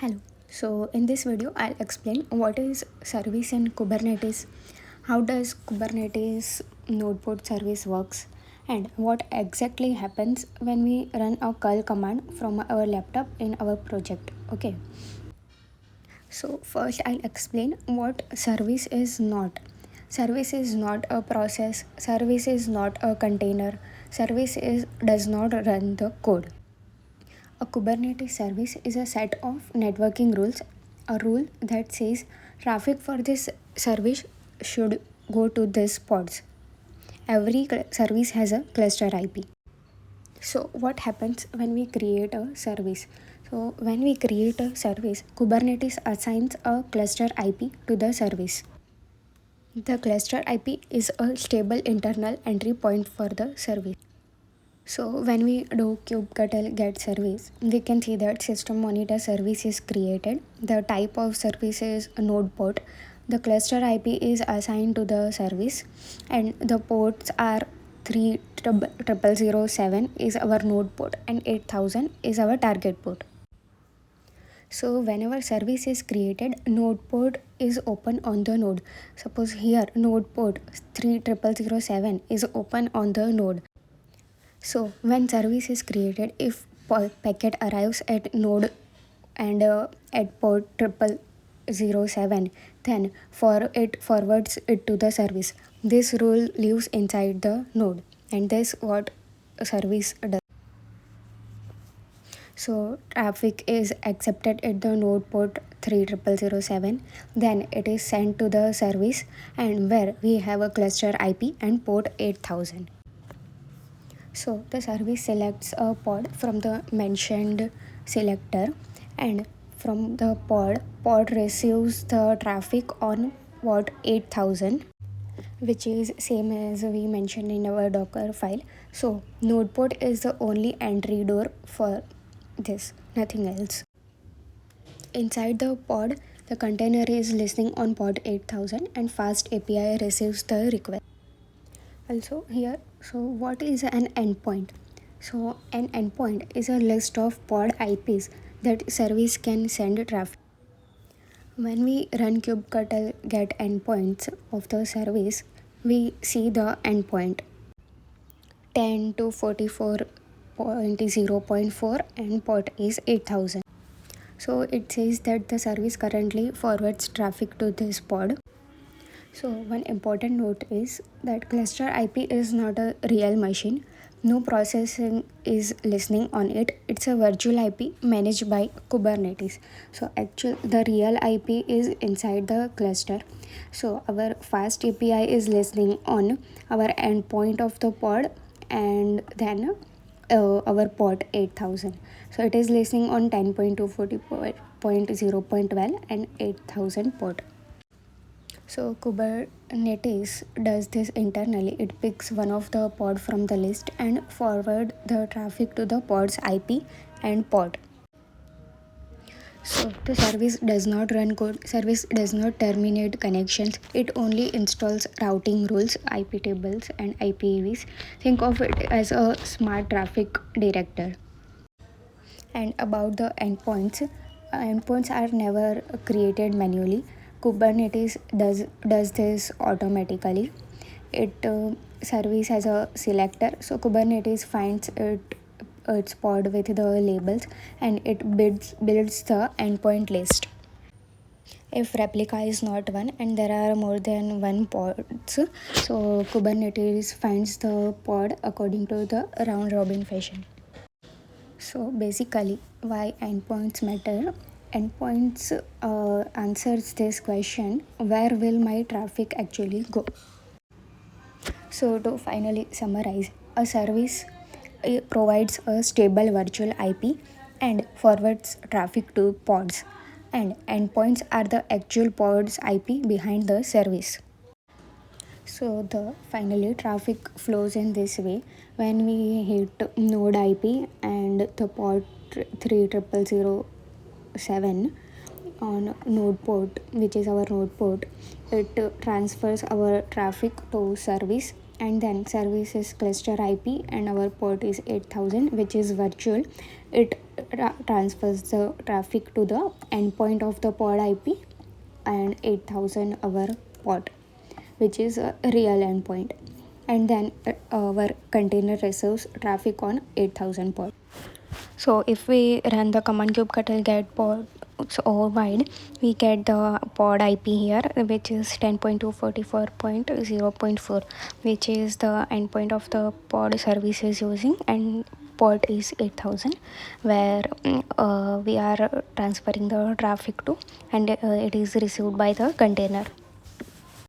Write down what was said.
Hello. So in this video, I'll explain what is service in Kubernetes, how does Kubernetes NodePort service works, and what exactly happens when we run a curl command from our laptop in our project. Okay. So first I'll explain what service is not. Service is not a process. Service is not a container. Service does not run the code. A Kubernetes service is a set of networking rules, a rule that says traffic for this service should go to these pods. Every service has a cluster IP. So, what happens when we create a service? So, when we create a service, Kubernetes assigns a cluster IP to the service. The cluster IP is a stable internal entry point for the service. So when we do kubectl get service, we can see that system monitor service is created. The type of service is a node port. The cluster IP is assigned to the service, and the ports are 3007 is our node port and 8000 is our target port. So whenever service is created, node port is open on the node. Suppose here node port 3007 is open on the node. So when service is created, if packet arrives at node and at port 0007, then it forwards it to the service. This rule lives inside the node, and this what a service does. So traffic is accepted at the node port 3007, then it is sent to the service, and where we have a cluster IP and port 8000. So the service selects a pod from the mentioned selector, and from the pod receives the traffic on port 8000, which is same as we mentioned in our Docker file. So node port is the only entry door for this, nothing else. Inside the pod, the container is listening on port 8000 and FastAPI receives the request. Also here, so what is an endpoint? So an endpoint is a list of pod IPs that service can send traffic. When we run kubectl get endpoints of the service, we see the endpoint 10 to 44.0.4 and port is 8000. So it says that the service currently forwards traffic to this pod. So one important note is that cluster IP is not a real machine. No processing is listening on it. It's a virtual IP managed by Kubernetes. So the real IP is inside the cluster. So our fast API is listening on our endpoint of the pod, and then our port 8000. So it is listening on 10.240.0.12 and 8000 port. So Kubernetes does this internally. It picks one of the pod from the list and forward the traffic to the pod's IP and pod. So the service does not run code, service does not terminate connections. It only installs routing rules, IP tables and IPVs. Think of it as a smart traffic director. And about the endpoints, endpoints are never created manually. Kubernetes does this automatically. It serves as a selector, so Kubernetes finds its pod with the labels, and it builds the endpoint list. If replica is not one and there are more than one pods, so Kubernetes finds the pod according to the round robin fashion. So basically, why endpoints matter? Endpoints answers this question: where will my traffic actually go? So to finally summarize, a service provides a stable virtual IP and forwards traffic to pods, and endpoints are the actual pod's IP behind the service. So the finally traffic flows in this way. When we hit node IP and the port 3007 on node port, which is our node port, it transfers our traffic to service, and then service is cluster IP and our port is 8000, which is virtual. It transfers the traffic to the endpoint of the pod IP, and 8000 our port, which is a real endpoint. And then our container receives traffic on 8000 pod. So if we run the command kubectl get pod wide, we get the pod IP here, which is 10.244.0.4, which is the endpoint of the pod service is using, and port is 8000, where we are transferring the traffic to, and it is received by the container.